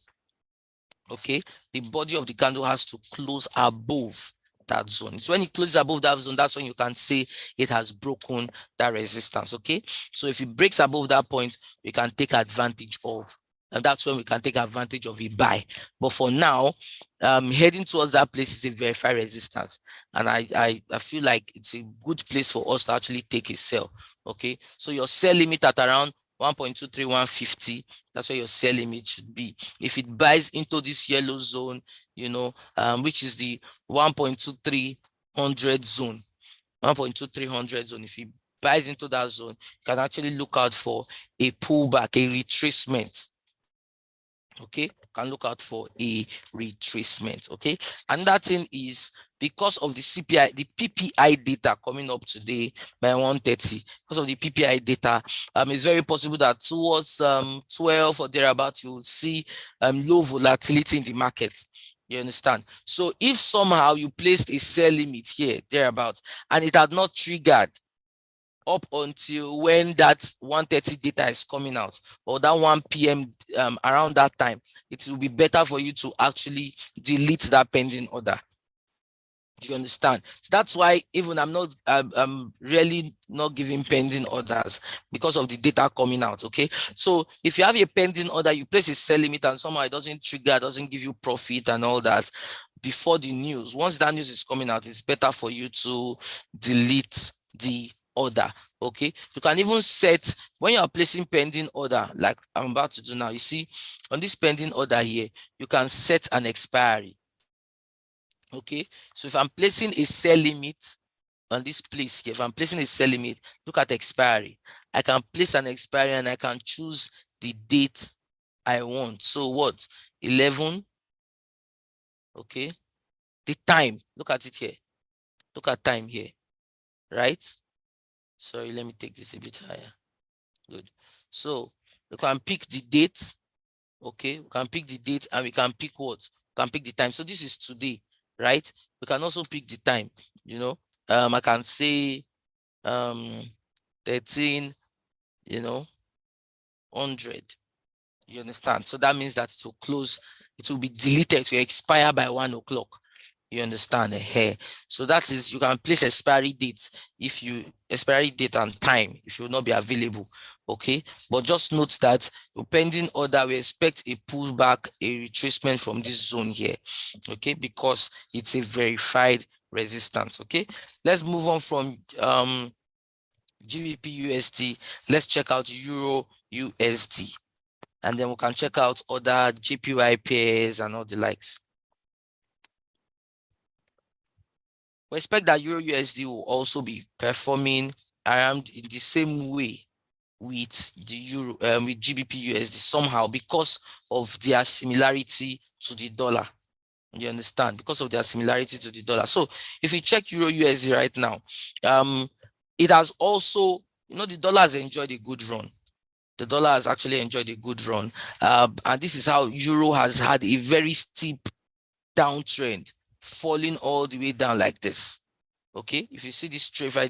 Okay, the body of the candle has to close above that zone. So when it closes above that zone, that's when you can say it has broken that resistance. Okay, so if it breaks above that point, we can take advantage of, and that's when we can take advantage of a buy. But for now, heading towards that place is a verified resistance, and I feel like it's a good place for us to actually take a sell. Okay, so your sell limit at around 1.23150, that's where your sell limit should be. If it buys into this yellow zone, you know, which is the 1.2300 zone, 1.2300 zone, if it buys into that zone, you can actually look out for a pullback, a retracement. Okay, can look out for a retracement. Okay, and that thing is because of the CPI, the PPI data coming up today by 1:30. Because of the PPI data, it's very possible that towards 12 or thereabout, you will see low volatility in the market. You understand? So if somehow you placed a sell limit here, thereabout, and it had not triggered up until when that 1:30 data is coming out, or that 1 p.m. Around that time, it will be better for you to actually delete that pending order. Do you understand? So that's why even I'm really not giving pending orders because of the data coming out. Okay, so if you have a pending order, you place a sell limit and somehow it doesn't trigger, doesn't give you profit and all that before the news. Once that news is coming out, it's better for you to delete the order. Okay, you can even set, when you are placing pending order like I'm about to do now, you see on this pending order here, you can set an expiry. Okay, so if I'm placing a sell limit on this place here, if I'm placing a sell limit, look at expiry. I can place an expiry and I can choose the date I want. So what? 11. Okay, the time, look at it here. Look at time here, right? Sorry, let me take this a bit higher. Good. So you can pick the date. Okay, we can pick the date and we can pick what? We can pick the time. So this is today, right? We can also pick the time, you know. I can say 13, you know, 100. You understand? So that means that it will close, it will be deleted, to expire by 1 o'clock. You understand? Here. So that is, you can place expiry date if you expiry date and time if you will not be available. Okay, but just note that pending order, we expect a pullback, a retracement from this zone here. Okay, because it's a verified resistance. Okay, let's move on from GBPUSD. Let's check out EURUSD, and then we can check out other JPY pairs and all the likes. We expect that EURUSD will also be performing around in the same way with the with GBPUSD somehow, because of their similarity to the dollar. You understand? Because of their similarity to the dollar. So if you check EURUSD right now, it has also, you know, the dollar has enjoyed a good run. The dollar has actually enjoyed a good run, and this is how euro has had a very steep downtrend, falling all the way down like this. Okay, if you see this trend, if I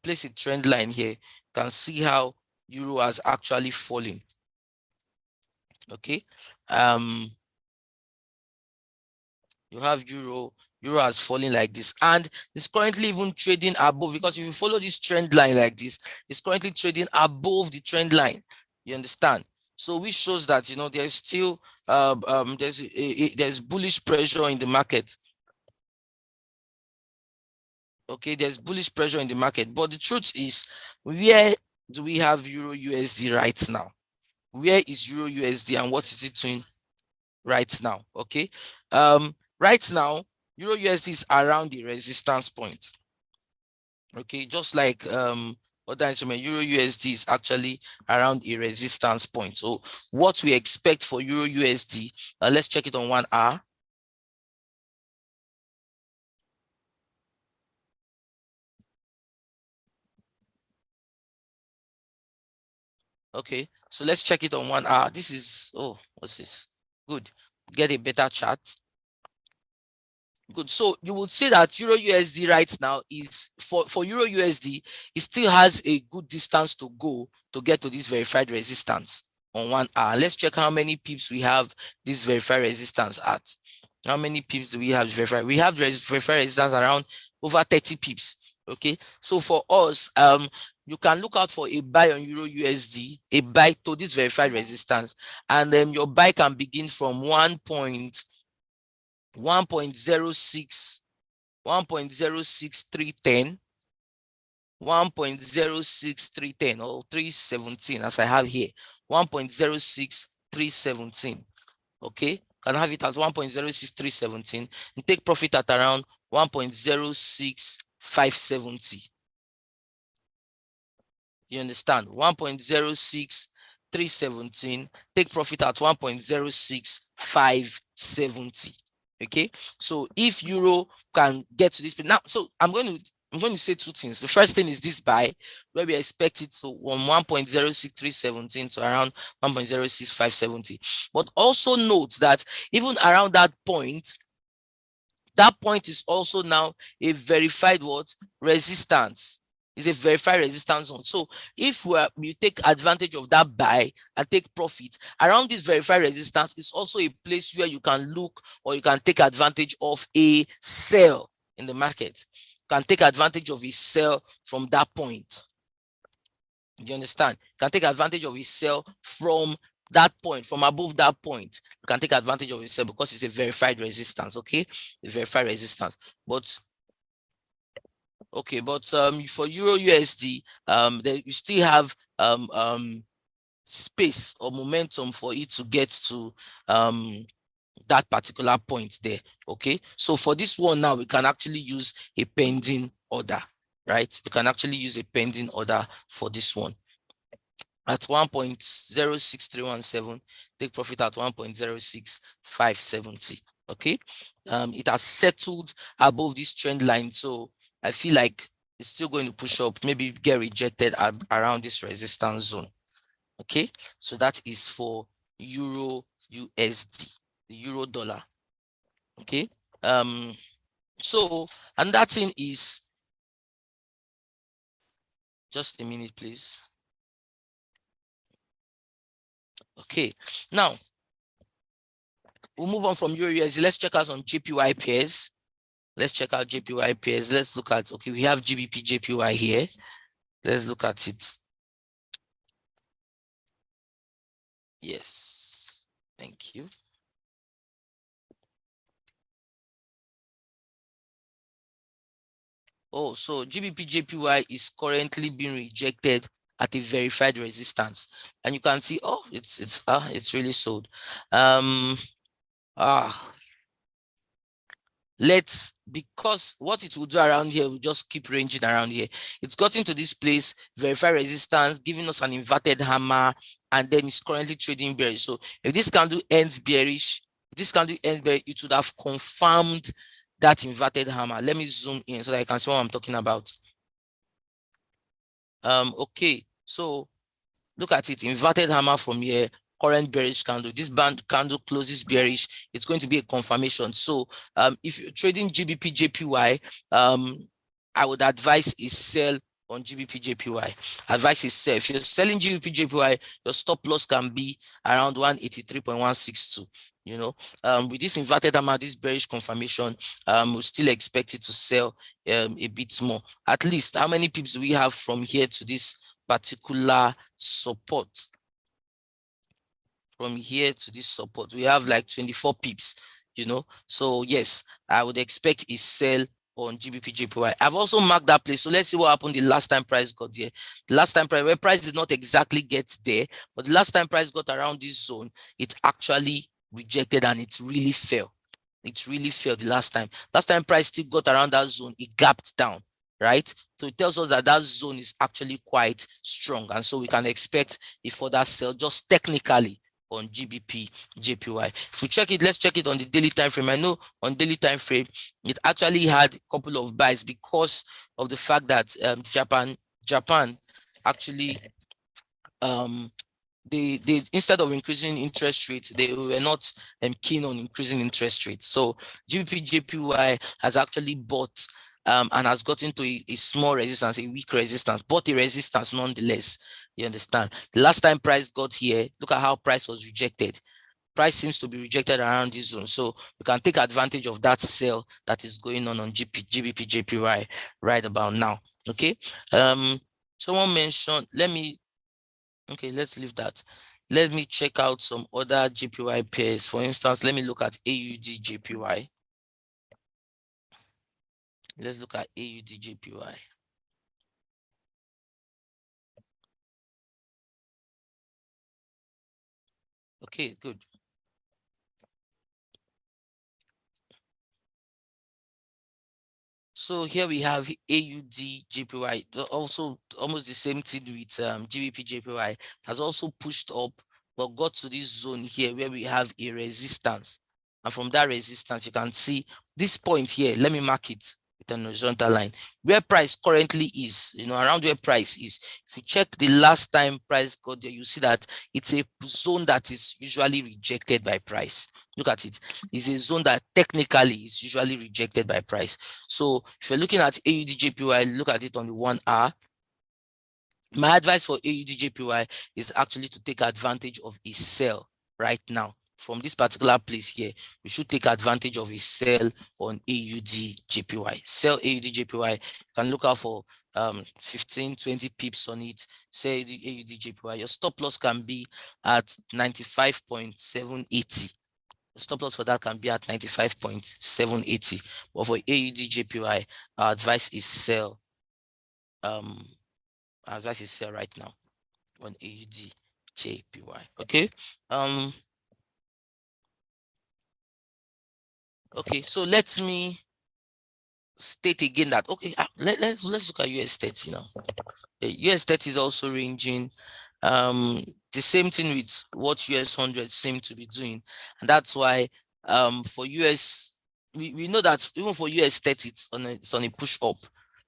place a trend line here, you can see how euro has actually fallen. Okay, you have euro has fallen like this, and it's currently even trading above, because if you follow this trend line like this, it's currently trading above the trend line. You understand? So which shows that, you know, there's still there's bullish pressure in the market. Okay, there's bullish pressure in the market, but the truth is, where do we have EURUSD right now? Where is EURUSD and what is it doing right now? Okay, right now EURUSD is around the resistance point. Okay, just like other instrument, EURUSD is actually around a resistance point. So what we expect for EURUSD, let's check it on 1 hour. Okay, so let's check it on 1 hour. This is, oh, what's this? Good. Get a better chart. Good. So you would see that Euro USD right now is for Euro USD, it still has a good distance to go to get to this verified resistance on 1 hour. Let's check how many pips we have this verified resistance at. How many pips do we have verified? We have verified resistance around over 30 pips. Okay. So for us, you can look out for a buy on Euro USD, a buy to this verified resistance, and then your buy can begin from 1.06 1.06310 1.06310 or 317 as I have here 1.06317. Okay, can have it at 1.06317 and take profit at around 1.06570. You understand? 1.06317, take profit at 1.06570. Okay, so if euro can get to this now, so I'm going to say two things. The first thing is this buy, where we expect it to on 1.06317 to around 1.06570. But also note that even around that point is also now a verified what? Resistance. Is a verified resistance zone. So if you take advantage of that buy and take profit around this verified resistance, is also a place where you can look or you can take advantage of a sell in the market. You can take advantage of a sell from that point. Do you understand? You can take advantage of a sell from that point, from above that point. You can take advantage of a sell because it's a verified resistance. Okay, a verified resistance. But okay, but for Euro USD, you still have space or momentum for it to get to that particular point there. Okay, so for this one now, we can actually use a pending order, right? We can actually use a pending order for this one at 1.06317, take profit at 1.06570. Okay, it has settled above this trend line, so I feel like it's still going to push up, maybe get rejected around this resistance zone. Okay, so that is for Euro USD, the Euro dollar. Okay, so and that thing is, just a minute, please. Okay, now we'll move on from Euro USD. Let's check out on JPY pairs. Let's check out JPY pairs. Let's look at, okay, we have GBPJPY here. Let's look at it. Yes, thank you. Oh, so GBPJPY is currently being rejected at a verified resistance, and you can see, oh, it's really sold. Because what it will do around here will just keep ranging around here. It's gotten to this place, verified resistance, giving us an inverted hammer, and then it's currently trading bearish. So if this candle ends bearish, it would have confirmed that inverted hammer. Let me zoom in so that I can see what I'm talking about. Okay, so look at it, inverted hammer from here, current bearish candle. This band candle closes bearish, it's going to be a confirmation. So if you're trading GBPJPY, I would advise a sell on GBPJPY. Advice is sell. If you're selling GBPJPY, your stop loss can be around 183.162. You know, with this inverted hammer, this bearish confirmation, we still expect it to sell a bit more. At least, how many pips do we have from here to this particular support? From here to this support, we have like 24 pips, you know. So yes, I would expect a sell on GBPJPY. I've also marked that place. So let's see what happened the last time price got there. The last time price did not exactly get there, but the last time price got around this zone, it actually rejected and it really fell. It really fell the last time. Last time price still got around that zone, it gapped down, right? So it tells us that that zone is actually quite strong, and so we can expect a further sell just technically on GBPJPY. If we check it, let's check it on the daily time frame. I know on daily time frame it actually had a couple of buys because of the fact that Japan actually they instead of increasing interest rates, they were not keen on increasing interest rates. So GBPJPY has actually bought and has gotten to a small resistance, a weak resistance, but a resistance nonetheless. You understand? The last time price got here, look at how price was rejected. Price seems to be rejected around this zone, so we can take advantage of that sell that is going on GBPJPY right about now. Okay. Someone mentioned, okay, let's leave that. Let me check out some other JPY pairs. For instance, let me look at AUDJPY. Let's look at AUDJPY. Okay, good. So here we have AUDJPY, also almost the same thing with GBPJPY. Has also pushed up, but got to this zone here where we have a resistance. And from that resistance, you can see this point here. Let me mark it with an horizontal line. Where price currently is, around where price is. If you check the last time price got there, you see that it's a zone that is usually rejected by price. Look at it. It's a zone that technically is usually rejected by price. So if you're looking at AUDJPY, look at it on the 1 hour. My advice for AUDJPY is actually to take advantage of a sell right now. From this particular place here, we should take advantage of a sell on AUDJPY. Sell AUDJPY. You can look out for 15, 20 pips on it. Sell AUDJPY. Your stop loss can be at 95.780. The stop loss for that can be at 95.780. But for AUDJPY, our advice is sell. Our advice is sell right now on AUDJPY. Okay. Okay, so let me state again that let's look at US30 now. US30 is also ranging the same thing with what US100 seem to be doing, and that's why for US we know that even for US30 it's on a push up,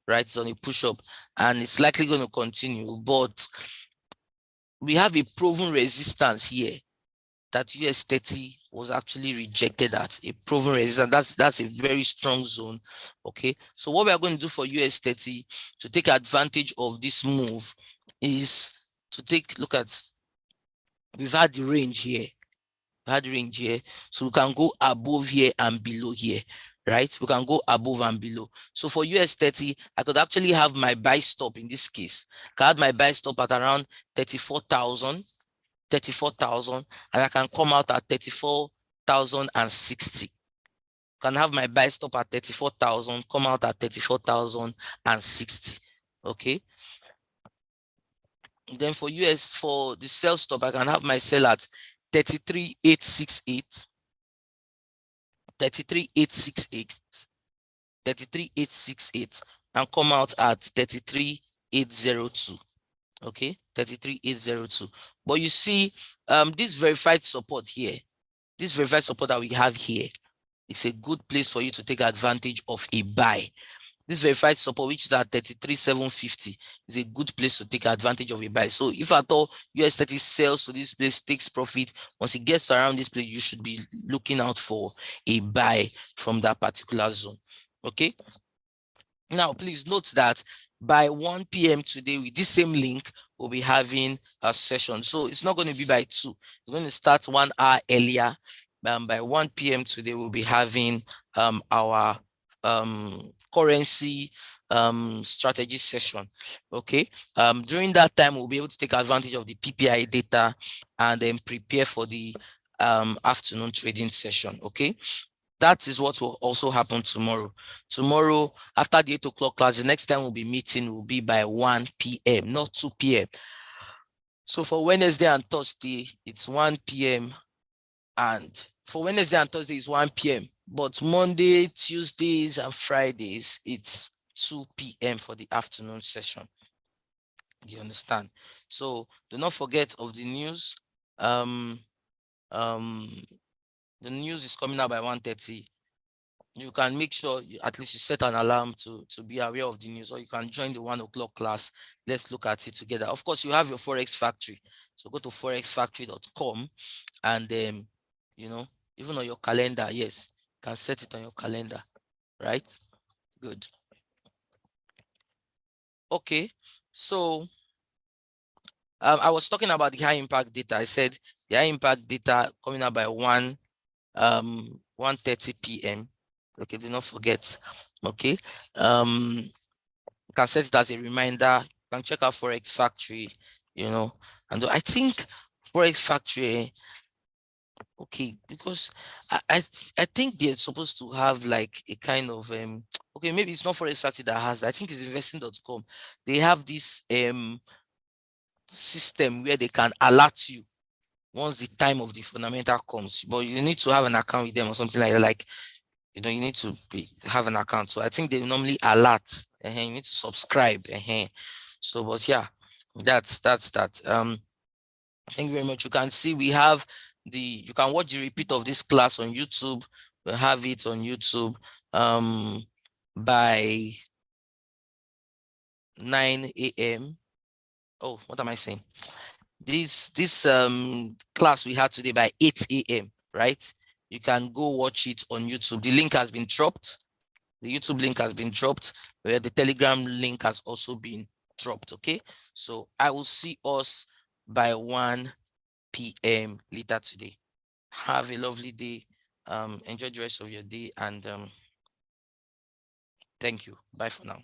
right? It's on a push up, and it's likely going to continue, but we have a proven resistance here that US30 was actually rejected at, a proven resistance. That's a very strong zone. Okay, so what we are going to do for US30 to take advantage of this move is to look at, we've had the range here, so we can go above here and below here, right? We can go above and below. So for US30, I could actually have my buy stop in this case. I had my buy stop at around 34,000, and I can come out at 34,060. Can have my buy stop at 34,000, come out at 34,060. Okay. Then for the sell stop, I can have my sell at 33,868, 33,868, 33,868, and come out at 33,802. Okay, 33,802. But you see, this verified support here, this verified support that we have here, it's a good place for you to take advantage of a buy. This verified support, which is at 33,750, is a good place to take advantage of a buy. So if at all US30 sells to this place, takes profit, once it gets around this place, you should be looking out for a buy from that particular zone. Okay. Now, please note that by 1 p.m. today, with this same link, we'll be having a session. So it's not going to be by 2. It's going to start 1 hour earlier. By 1 p.m. today, we'll be having our currency strategy session. Okay. During that time, we'll be able to take advantage of the PPI data and then prepare for the afternoon trading session. Okay. That is what will also happen tomorrow. Tomorrow, after the 8 o'clock class, the next time we'll be meeting will be by 1 p.m., not 2 p.m. So for Wednesday and Thursday, it's 1 p.m. And for Wednesday and Thursday, it's 1 p.m. But Monday, Tuesdays, and Fridays, it's 2 p.m. for the afternoon session. You understand? So do not forget of the news. The news is coming out by 1:30. you can make sure at least you set an alarm to be aware of the news, or you can join the 1 o'clock class. Let's look at it together. Of course, you have your Forex Factory. So go to forexfactory.com, and you know, even on your calendar, yes, you can set it on your calendar, right? Good. Okay, so I was talking about the high impact data. I said the high impact data coming out by 1:30 p.m. Okay, do not forget. Okay, you can set it as a reminder. You can check out Forex Factory, and I think Forex Factory, okay, because I think they're supposed to have like a kind of okay, maybe it's not Forex Factory that has, I think it's investing.com. They have this system where they can alert you once the time of the fundamental comes, but you need to have an account with them or something like that. Like, you need to have an account. So I think they normally alert. You need to subscribe. So, but yeah, that's that. Thank you very much. You can see you can watch the repeat of this class on YouTube. We'll have it on YouTube by 9 a.m. Oh, what am I saying? This class we had today by 8 a.m. right? You can go watch it on YouTube. The link has been dropped. The YouTube link has been dropped, where the Telegram link has also been dropped. Okay, so I will see us by 1 p.m. later today. Have a lovely day. Enjoy the rest of your day, and thank you. Bye for now.